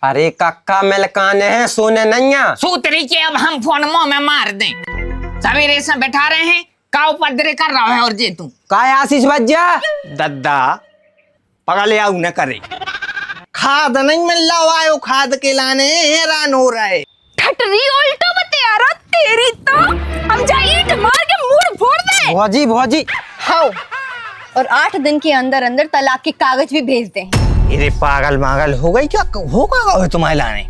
अरे कक्का मिलकाने हैं सोने नैया सूतरी के अब हम फोन मुंह में मार दें। सवेरे से बैठा रहे हैं का उपद्रे कर रहा है और जे तू काय आशीष बज्जा दद्दा पगले आऊ न करे। खाद नहीं मिल रहा है, खाद के लाने हैरान हो रहा है। ठटरी उल्टा बतियारा तेरी तो हम जा ईंट मार के मुंह फोड़ दे। भौजी भौजी हाँ, और 8 दिन के अंदर अंदर तलाक के कागज भी भेज दे। अरे पागल मागल हो गई क्या? होगा तुम्हारे लाने।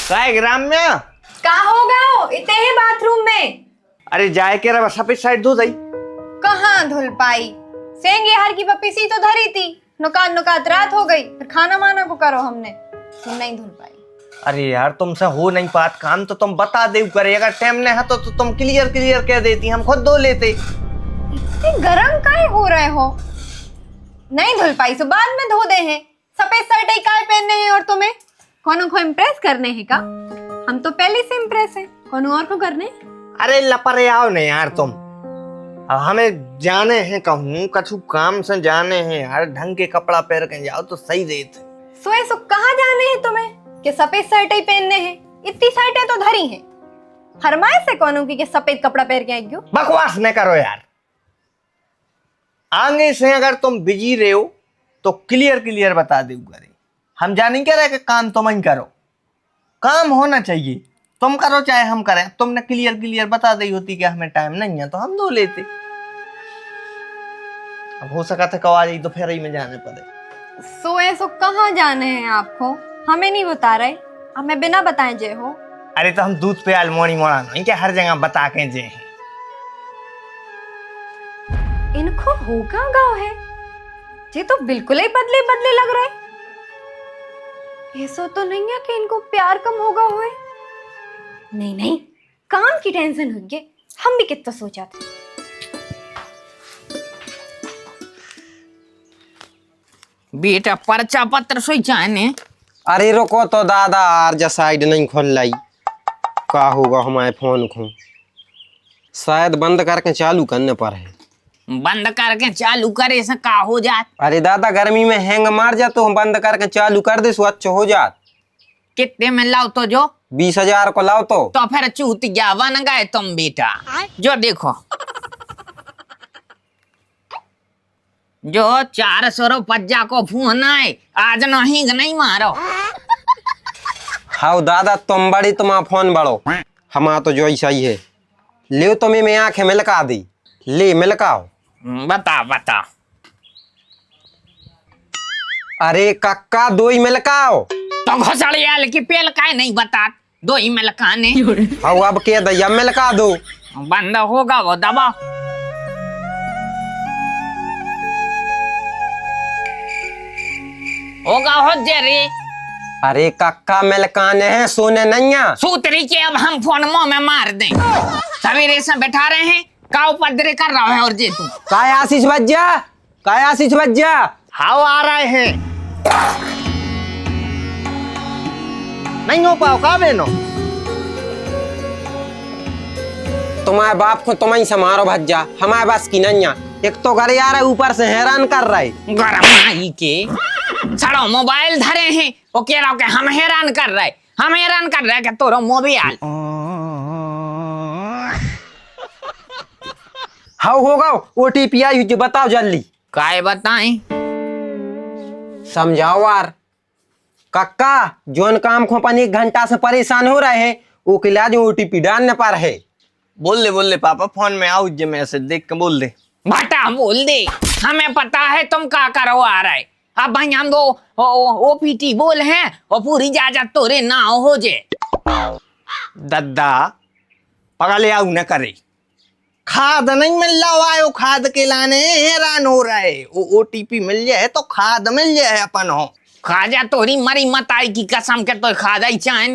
काय ग्राम में का होगा हो इतने ही बाथरूम में। अरे जाए के रहा सफेद साइड धो जाई। कहाँ धुल पाई, सेंगे हार की पपीसी तो धरी थी, नुकात रात हो गई, फिर खाना माना को करो हमने, तुम नहीं धुल पाई। अरे यार तुमसे हो नहीं पात काम तो तुम बता दे करे, अगर टाइम नहीं है तो तुम क्लियर कह देती, हम खुद धो लेते। इतने गरम काहे हो रहे हो? नहीं धुल पाई तो बाद में धो दे हैं। सफेद शर्ट ही काहे पहनने हैं और तुम्हें कौन को इम्प्रेस करने हैं का? हम तो पहले से इम्प्रेस हैं, कौन और को करने। अरे लपरे आओ नहीं यार तुम, अब हमें जाने हैं कहूँ कछु काम से जाने हैं यार, ढंग के कपड़ा पहन के जाओ तो सही देते। सोए सो कहाँ जाने हैं तुम्हें कि सफेद शर्ट ही पहनने हैं? इतनी शर्टें तो धरी हैं, फरमाइश है कौन की कि सफेद कपड़ा पहन के आएगी। बकवास न करो यार, आगे से अगर तुम बिजी रहे हो तो क्लियर बता दे करे। हम जाने क्या रहे कि काम तुम ही करो, काम होना चाहिए, तुम करो चाहे हम करें। तुमने क्लियर बता दी होती कि हमें टाइम नहीं है तो हम धो लेते। अब हो सका था कवा जाई तो फिर ही में जाने पड़े। सोए सो कहाँ जाने हैं आपको, हमें नहीं बता रहे, हमें बिना बताए जे हो। अरे तो हम दूध पे मोड़ी मोड़ा नहीं क्या हर जगह बता के जे हैं। इनको होगा गाँव है, ये तो बिल्कुल ही बदले लग रहे। ऐसा तो नहीं है कि इनको प्यार कम होगा हुए। नहीं, काम की टेंशन होगी, हम भी कितना सोचा था। बेटा पर्चा पत्र सोई जाने। अरे रुको तो दादा, आरजा साइड नहीं खोल लाई, का होगा हमारे फोन को शायद बंद करके चालू करने पर है। बंद करके चालू करे से का हो जात? अरे दादा गर्मी में हैंग मार जा तो हम बंद करके चालू कर दे सो अच्छा हो जात। कितने में लाओ तो जो 20,000 को लाओ तो फिर चूतिया बन गए तुम बेटा। जो देखो जो 400 रुपया को फोन आए, आज नहीं मारो। हाँ दादा तुम बड़ी तुम फोन बड़ो, हमारा तो जो ऐसा ही है। ले तुम्हें मैं आंखें मिलका दी, ले मिलकाओ। बता अरे कक्का 2 ही मिलकाओ। तो घोसड़ियाल की पेल का नहीं बता, 2 ही मिलकाने। हाँ अब के दैया मिलका दो। बंद होगा वो दबाओ। होगा हो जे। अरे कक्का मिलकाने हैं सोने नैया। सूतरी के अब हम फोन मुंह में मार दें। सवेरे से बैठा रहे हैं का उपद्रे कर रहा है और जे तू काय आशीष बज्जा हाउ आ रहे हैं नहीं हो पाओ का बेनो। तुम्हारे बाप को तुम ही समारो भज्जा, हमारे बस की नैया। एक तो घर आ रहा है, ऊपर से हैरान कर रहा है। गरमाई के सड़ो मोबाइल धरे हैं, वो कह रहा कि हम हैरान कर रहे कि तोरो मोबाइल। हाँ होगा OTP आई जो बताओ जल्दी। काय बताएं? समझाओ यार। कक्का जोन काम को अपन 1 घंटा से परेशान हो रहे हैं, वो के लिए OTP डालने पर है। बोल ले पापा, फोन में आओ जे मैसेज देख के बोल दे। बेटा बोल दे, हमें पता है तुम क्या करो आ रहे। अब भाई हम दो OPT बोल हैं और पूरी इजाजत तोरे ना हो जे। दद्दा पगले आऊ न करे, खाद नहीं मिल रहा है, खाद के लाने हैरान हो रहा है। OTP मिल जाए तो खाद मिल जाए अपन हो। खाजा तोरी मरी मताई की कसम के तो खादा ही चाहे।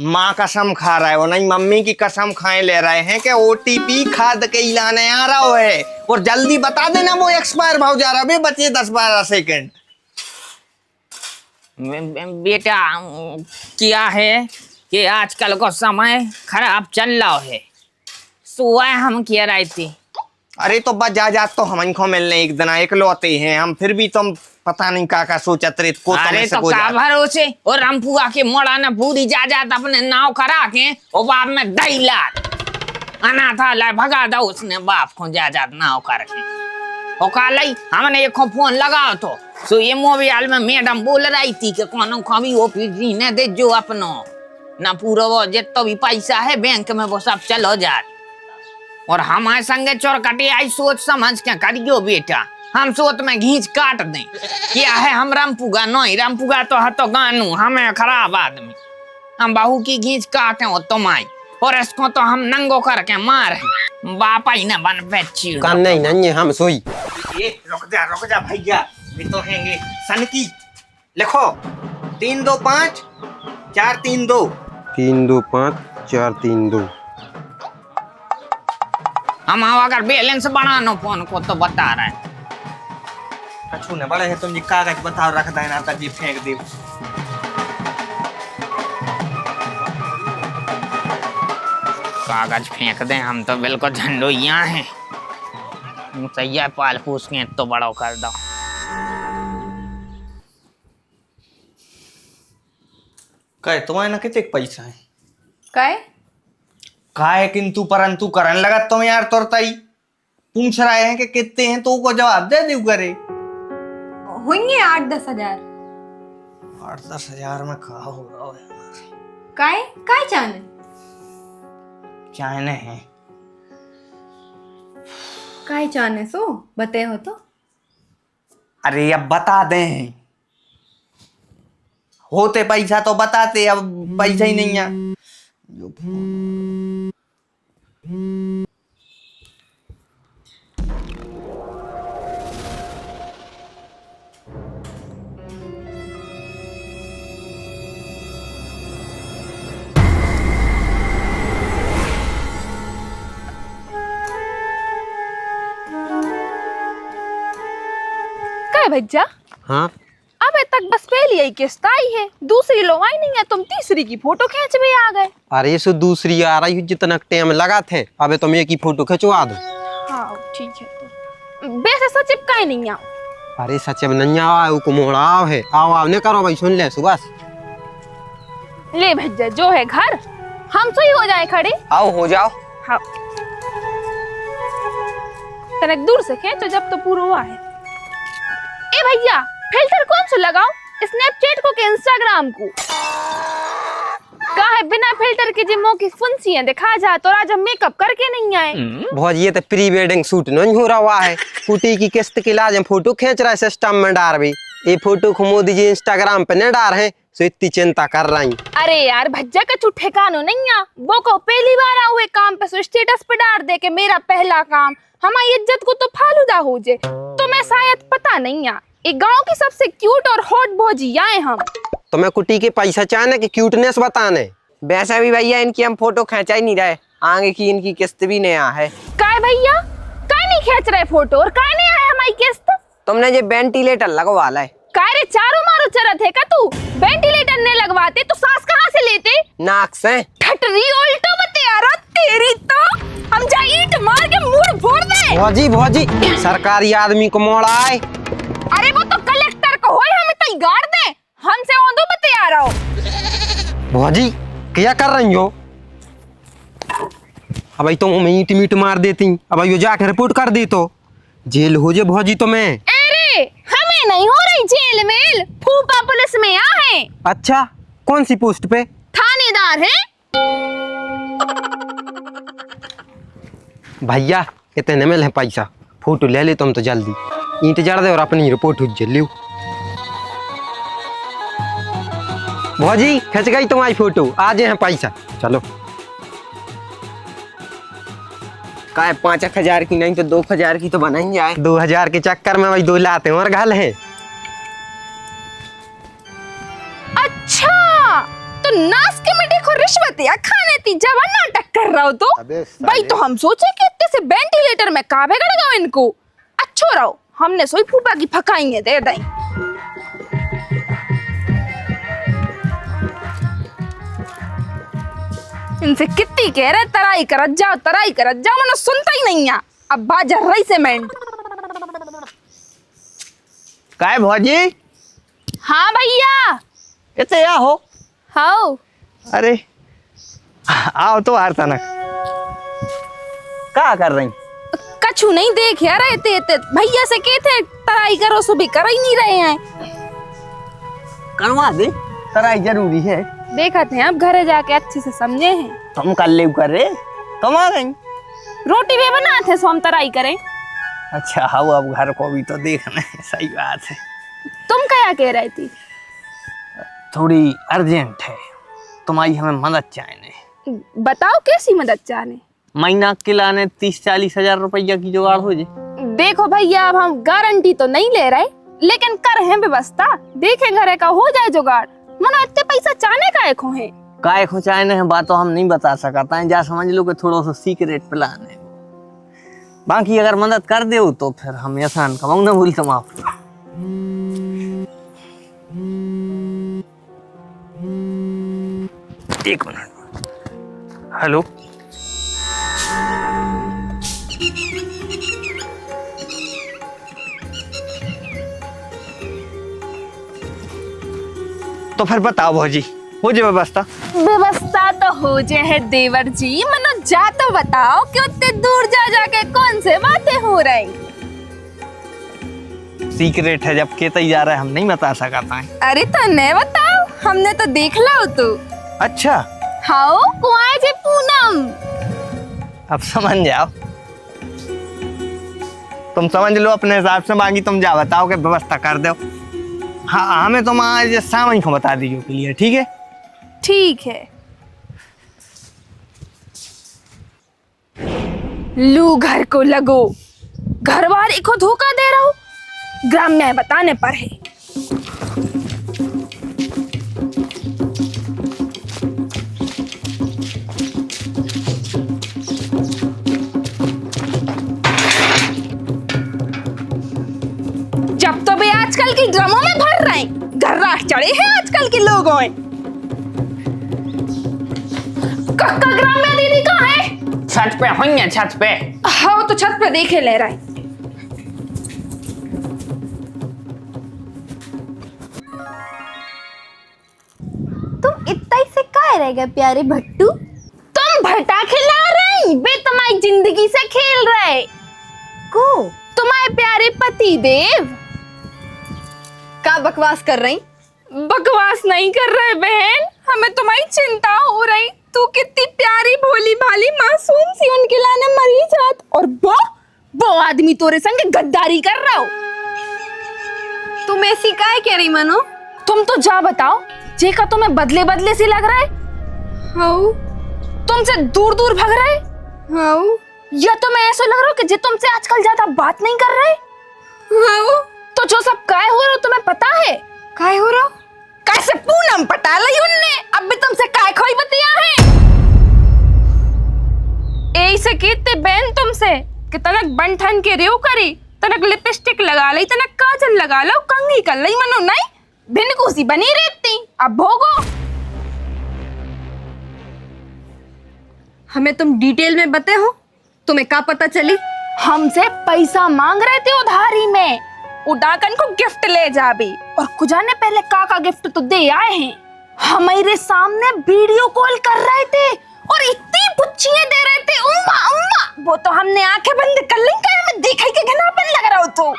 माँ कसम खा रहा है वो, नहीं मम्मी की कसम खाए ले रहे हैं कि OTP खाद के लाने आ रहा है। और जल्दी बता देना, वो एक्सपायर भाव जा रहा है, बचे 10-12 सेकंड। बेटा क्या है कि आजकल को समय खराब चल रहा है। सुबह हम कह रहे थे अरे तो बजाजात तो हम इनको मिलने एक दिन इकलौते हैं हम, फिर भी तुम पता नहीं का सोचत रहे को अरे तो का भरोसे और रामपुआ के मोड़ा ने पूरी जायदाद अपने नाव करा के और बाप में दही लाद अनाथालय भगा दो उसने बाप को जायदाद नाव करके। और कल हमने एक फोन लगाओ तो ये मोबाइल में मैडम बोल रही थी कि कौन कभी ओपीडी ने दे जो अपनो ना पूरा वो जितना भी पैसा है बैंक में वो सब चलो जाए। और हमारे संगे चोरकटी आई सोच समझ के करियो बेटा, हम सोच में घींच काट दें क्या है। हम रामपुगा नहीं, रामपुगा तो है तो गानू हमें खराब आदमी, हम बहू की घींच काटे हो तुम आई और इसको तो हम नंगो करके मार है बापा ही ना बन बेची कान नहीं हम सोई। ये रुक जा भैया, ये तो हैंगे सन की लिखो 325 432 325 432। हम अगर बैलेंस बढ़ानो फोन को तो बता रहे हैं। कछु न बड़े है तुम जी कागज बताओ रख देना था जी फेंक दे। कागज फेंक दें हम तो बिल्कुल झंडोइया हैं। सैया पाल पूछ के तो बड़ो कर दो। कहे तुम्हारे ना कितने पैसा है काय काहे किंतु परंतु करन लगा तुम यार तुरताई पूछ रहे हैं कि कितने हैं तो को जवाब दे दे करे। होंगे 8-10 हजार। 8-10 हजार में कहा हो रहा है काय काय चाहने चाहने हैं काय चाहने सो बते हो तो। अरे अब बता दें, होते पैसा तो बताते, अब पैसा ही नहीं है। काय भैया हाँ अबे तक बस पहली ही किस्त आई है, दूसरी लो आई नहीं है, तुम तीसरी की फोटो खींच भी आ गए। अरे सो दूसरी आ रही जितना टाइम लगा थे अबे तुम एक ही फोटो खिंचवा दो। हाँ ठीक है तो वैसे सच चिपका ही नहीं आओ। अरे सच में नहीं आओ को मोड़ा आओ है आओ ने करो भाई सुन ले सुबह ले भैया जो है घर हम सही हो जाए खड़े। आओ हो जाओ। हाँ तनिक दूर से खींचो जब तो पूरा हुआ है। ए भैया फिल्टर कौन सा लगाओ, स्नैपचैट को के इंस्टाग्राम को का है बिना फिल्टर के जिमो की फुंसियां दिखा जा तो राजा मेकअप करके नहीं आए। बहुत ये तो प्री वेडिंग शूट नहीं हो रहा है, कुटी की किस्त के लाज फोटो खींच रहा है सिस्टम में डाल भी ये फोटो को मोदी जी इंस्टाग्राम पे न डाल है तो इतनी चिंता कर रही। अरे यार भज्जा का चू ठिकानो नहीं आ, वो को पहली बार हुए काम पे सो स्टेटस पे डाल दे के मेरा पहला काम, हमारी इज्जत को तो फालूदा हो जे। तो मैं शायद पता नहीं आ एक गांव की सबसे क्यूट और हॉट भौजी आए हम। तो मैं कुटी के पैसा चाहने की क्यूटनेस बताने। वैसे भी भैया इनकी हम फोटो खींचा ही नहीं रहे, आगे की इनकी किस्त भी नया है। काय भैया काय नहीं खींच रहे फोटो और काय नहीं आया हमारी किस्त। तुमने ये वेंटिलेटर लगवा ला है। काय रे चारों मारो चरत है का तू, वेंटिलेटर ने लगवाते तो सांस कहाँ से लेते। नाक से ठटरी उल्टो बते यार तेरी तो हम जा ईंट मार के मुंह फोड़ दे। भौजी भौजी सरकारी आदमी को मोड़ा आए। अरे वो तो कलेक्टर को होए हमें तो गाड़ दे, हमसे ओंदो बते आ रहा हो। भौजी क्या कर रही हो। अब तुम तो ईट मीट मार देती, अब यो जाके रिपोर्ट कर दी तो जेल हो जे भौजी तो मैं। अरे हमें नहीं हो रही जेल में, फूफा पुलिस में आ है। अच्छा कौन सी पोस्ट पे। थानेदार है। भैया इतने में ले पैसा फोटो ले ले तुम तो जल्दी ईंट जड़ दे और अपनी रिपोर्ट उज्जल लियो। भौजी खिंच गई तुम्हारी फोटो आज है पैसा चलो। काय 5,000 की नहीं तो 2,000 की तो बनाई जाए। 2000 के चक्कर में वही 2 लाते और घाल है। अच्छा तो नाश के मिट्टी को रिश्वत या खाने ती जब नाटक कर रहा हो तो भाई तो हम सोचे कि इतने से वेंटिलेटर में का बिगड़ेगा इनको। अच्छो रहो हमने सोई फूफा की फकाइए दे दई। इनसे कितनी कह रहे तराई करत जाओ मनो सुनता ही नहीं है। अब्बा जर्रई सीमेंट। काय भौजी हाँ भैया। इतने या हो? हाँ अरे आओ तो हार तनक क्या कर रही? कछु नहीं देख यार, रहते भैया से कहते तराई करो, सुबह कर ही नहीं रहे हैं। करवा दे, तराई जरूरी है। देखा थे अब घरे जाके अच्छे से समझे हैं। तुम कर ले कर रहे, तुम आ गई। रोटी भी बना थे, सो हम तराई करें। अच्छा हाँ, अब घर को भी तो देखना है। सही बात है। तुम क्या कह रही थी? थोड़ी अर्जेंट है, तुम्हारी हमें मदद चाहिए। बताओ कैसी मदद चाहने? महीना के लाने 30-40 हजार रुपया की जुगाड़ हो जाए। देखो भैया, अब हम गारंटी तो नहीं ले रहे, लेकिन कर हैं व्यवस्था। देखे घरे का हो जाए जुगाड़। मनो इतने पैसा चाहने का एक है? काय को चाहने हैं बात तो हम नहीं बता सकता है, जा समझ लो कि थोड़ा सा सीक्रेट प्लान है। बाकी अगर मदद कर दे तो फिर हम एहसान कमाऊं ना भूल तुम आप। एक मिनट। हेलो, तो फिर बताओ भौजी, हो जाए व्यवस्था? व्यवस्था तो हो जाए है देवर जी। मनो जा तो बताओ कि उतने दूर जा जाके कौन से बातें हो रही? सीक्रेट है, जब कहते ही जा रहा है हम नहीं बता सकता है। अरे तो नहीं बताओ, हमने तो देख ला तू। अच्छा हाँ, कुआं जी पूनम। अब समझ जाओ, तुम समझ लो अपने हिसाब से। बाकी तुम जा बताओ कि व्यवस्था कर दो। हाँ, हमें तुम आज शाम ही को बता दीजिए क्लियर, ठीक है? ठीक है। लू घर को लगो, घर वाले को धोखा दे रहा हूँ, ग्राम में बताने पर है। जब तो भी आजकल की ड्रामों में भर रहे हैं, घर्राह चढ़े हैं आजकल के लोगों में। कक्का ग्राम में दीदी कहाँ है? छत पे होंगे, छत पे। हाँ तो छत पे देखे ले रहा है। तुम इतना ही से काय रह गए प्यारे भट्टू? तुम भटा खिला रही, बे तुम्हारी जिंदगी से खेल रहे को तुम्हारे प्यारे पति देव। का बकवास कर रही? बकवास नहीं कर रहे बहन, हमें तुम्हारी चिंता हो रही। तू कितनी प्यारी भोली भाली मासूम सी उनके लाने मरी जात, और वो आदमी तोरे संग गद्दारी कर रहा हो। तुम ऐसी काय कह रही मनो? तुम तो जा बताओ, जे का तुम्हें बदले बदले से लग रहा है? हाँ तुमसे दूर दूर भाग रहा है? हाँ या तुम्हें ऐसा लग रहा हो कि जे तुमसे आजकल ज्यादा बात नहीं कर रहे? हाँ। तो जो सब काय हो रहा हो तुम्हें पता है? काय हो रहा? कैसे पूनम पटा ली उनने, अब भी तुमसे काय खोई बतिया है। ऐसे कहते बहन तुमसे कि तनक बंठन के रेव करी, तनक लिपस्टिक लगा ली, तनक काजल लगा लो, कंघी कर ली, मनो नहीं भिनकुसी बनी रहती। अब भोगो। हमें तुम डिटेल में बते हो, तुम्हें क्या पता चली? हमसे पैसा मांग रहे थे उधारी में, उड़ाकन को गिफ्ट ले जा भी, और कुछ आने पहले का गिफ्ट तो दे आए हैं। हमारे सामने वीडियो कॉल कर रहे थे और इतनी पुच्चियां दे रहे थे, उम्मा उम्मा। वो तो हमने आंखें बंद कर ली, हमें देखे के घनापन लग रहा हो। तो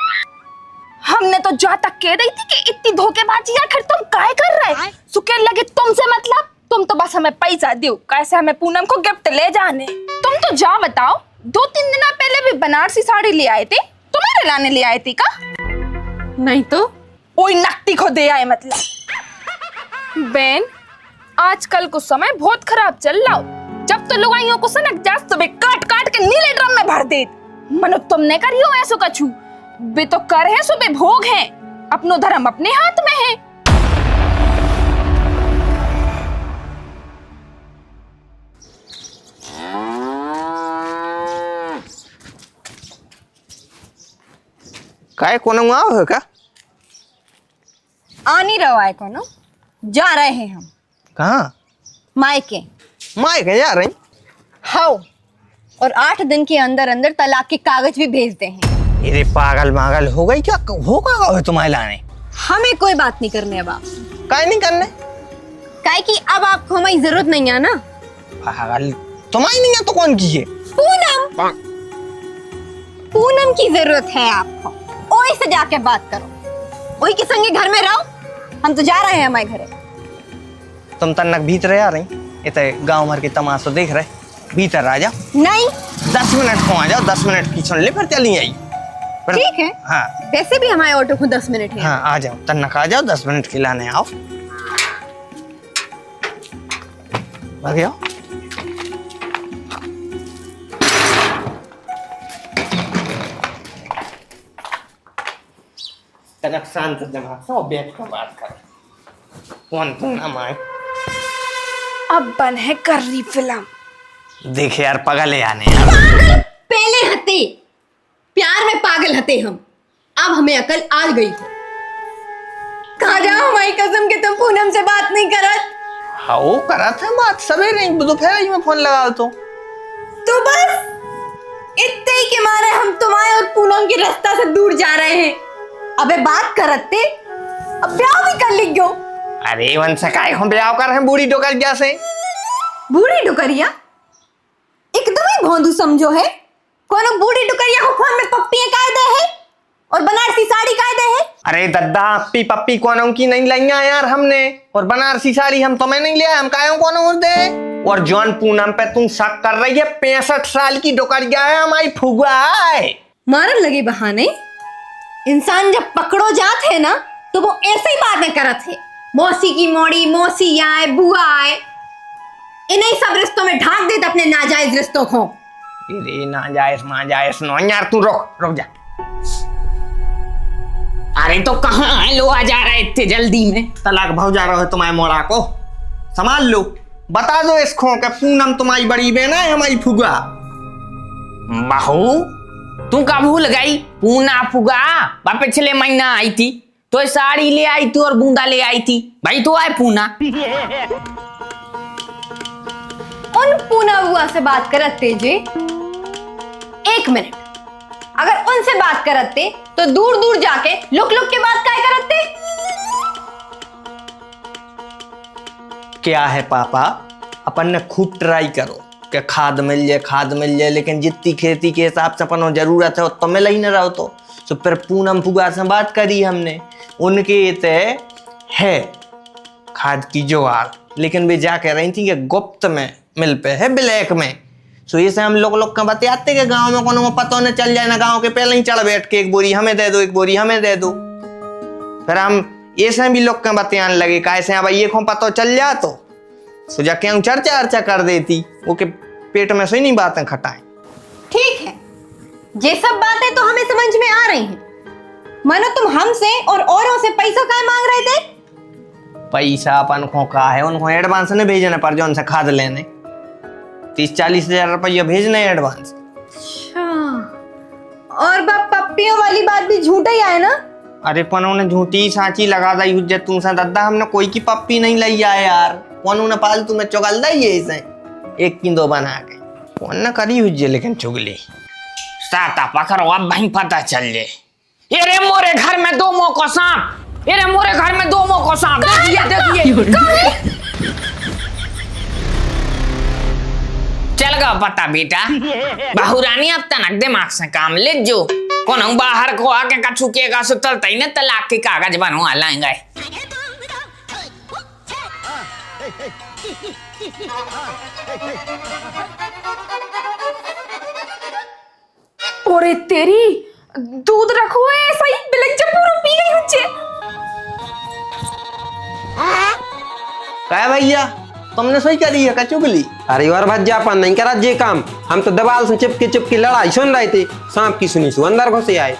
हमने तो जा तक कह रही थी कि इतनी धोखेबाजी आखिर तुम काय कर रहे? सुके लगे तुमसे मतलब, तुम तो बस हमें पैसा दो, कैसे हमें पूनम को गिफ्ट ले जाने। तुम तो जा बताओ, 2-3 दिन पहले भी बनारसी साड़ी ले आए थे, तुम्हारे लाने ले आए थे का? नहीं तो ओई नकती को दे आए मतलब। बहन, आजकल को समय बहुत खराब चल रहा हो। जब तो लुगाइयों को सनक जास्त तो बे काट काट के नीले ड्रम में भर दे। मनो तुमने करियो ऐसो कछु, बे तो कर है सो बे भोग है, अपनो धर्म अपने हाथ में है। काय कोना आओ है का? आ नहीं रहा है कोनो, जा रहे हैं हम कहाँ? मायके। मायके जा रही? हाँ, और 8 दिन के अंदर अंदर तलाक के कागज भी भेजते हैं। अरे पागल मागल हो गई क्या? होगा का तुम्हारे लाने? हमें कोई बात नहीं करनी अब आप, काय नहीं करने? काहे कि अब आपको हमारी जरूरत नहीं है ना। पागल तुम्हारी नहीं है तो कौन की है? पूनम, पूनम की जरूरत है आपको। ओही से जाके बात करो, ओही के संगे घर में रहो। हम तो जा रहे हैं हमारे घरे। तुम तन्नक भीतर आ रही, इतने गांव भर के तमाशा देख रहे, भीतर आ जाओ। नहीं 10 मिनट को आ जाओ, 10 मिनट की सुन ले फिर चली आई। ठीक है। हाँ वैसे भी हमारे ऑटो को 10 मिनट है। हाँ आ जाओ, तन्नक आ जाओ, 10 मिनट खिलाने आओ। आ गया। तनक शांत दिमाग से बैठ कर बात कर। कौन तुम नाम आए? अब बन है कर्री फिल्म। देखे यार पागल है आने यार। पागल पहले हते, प्यार में पागल हते हम। अब हमें अकल आ गई है। कहा जाओ हमारी कसम के तुम पूनम से बात नहीं करत। हाँ करा था बात सवेरे दोपहर ही में फोन लगा तो बस इतने ही के मारे हम तुम्हारे और पूनम के रास्ता से दूर जा रहे हैं। अबे बात करते, अब ब्याह भी कर लियो। अरे वन से काय हम ब्याह कर हैं बूढ़ी डोकरिया से? बूढ़ी डुकरिया एकदम ही भोंदू समझो है। कोनो बूढ़ी डुकरिया को फोन में पप्पी कायदे है और बनारसी साड़ी कायदे है। अरे दद्दा पप्पी पप्पी कौनों की नहीं लाई यार हमने, और बनारसी साड़ी हम तुम्हें नहीं लिया, हम कायों कौनों दे। और जॉन पूनम पे तुम शक कर रही है, 65 साल की डोकरिया है, हमारी फुआ है। मारन लगे बहाने। इंसान जब पकड़ो जात है ना तो वो ऐसे ही बातें करत है। मौसी की मोड़ी, मौसी आए, बुआ आए, इन्हीं सब रिश्तों में ढाक देते अपने नाजायज रिश्तों को। अरे नाजायज नो यार, तू रुक जा। अरे तो कहाँ है लो आ जा रहे इतने जल्दी में? तलाक भाव जा रहा है तुम्हारे मोड़ा को, संभाल लो। बता दो इसको कि पूनम तुम्हारी बड़ी बहन है, हमारी फुगा। बहू तू का भूल गई? पूना फुगा वह पिछले महीना आई थी तो साड़ी ले आई थी और बूंदा ले आई थी। भाई तो आए पूना। उन पूना बुआ से बात करते जे 1 मिनट, अगर उनसे बात करते तो दूर दूर जाके लुक लुक के बात काय करते। क्या है पापा, अपन ने खूब ट्राई करो कि खाद मिल जाए, लेकिन जितनी खेती के हिसाब से अपन जरूरत है तो मिल ही न रहा तो फिर पूनम फुगा से बात करी हमने, उनके तय है खाद की जुगाड़, लेकिन वे जा कह रही थी कि गुप्त में मिल पे है, ब्लैक में। सो ये से हम लोग का बताते कि गांव में कोनो पता न चल जाए ना, गांव के पहले ही चढ़ बैठ के एक बोरी हमें दे दो, एक बोरी हमें दे दो। फिर हम ये से भी लोग का बतियान लगे कैसे अब ये को पता चल जा तो सुजा क्या चर्चा कर देती, वो के पेट में से नहीं बातें खटाएं। ठीक है, ये सब बातें तो हमें समझ में आ रही हैं। मानो तुम हमसे और औरों से पैसा काय मांग रहे थे? पैसा अपन को का है, उनको एडवांस ने भेजना पर जो उनसे खाद लेने 30-40 हजार रुपया भेजने एडवांस। अच्छा, और बाप पप्पियों वाली बात भी झूठा ही है ना? अरे पनों ने झूठी साची लगा दी हुज्जत तुमसे दद्दा, हमने कोई की पप्पी नहीं लाई आए यार, पनों ने पालतू में चुगल दी है इसे 1 की 2 बना के, कौन न करी हुज्जे लेकिन चुगली साता पकड़ो अब भाई पता चल जाए। ये मोरे घर में 2 मुंह को सांप, ये मोरे घर में 2 मुंह को सांप। देखिए चल गया पता बेटा। बहुरानी अब तनक दिमाग से काम ले जो कौन बाहर को आके कछु केगा सुतल तई ने तलाक के कागज बनवा लाएंगे। ओरे तेरी दूध रखो है सही बिलक जब पूरा पी गई हुच्चे। क्या भैया तुमने सही करी है, चुगली? अरे और भज्जापन नहीं करा जे काम, हम तो दबाल से चिपके लड़ाई सुन रहे थे, सांप की सुनी सु अंदर घुसे आए।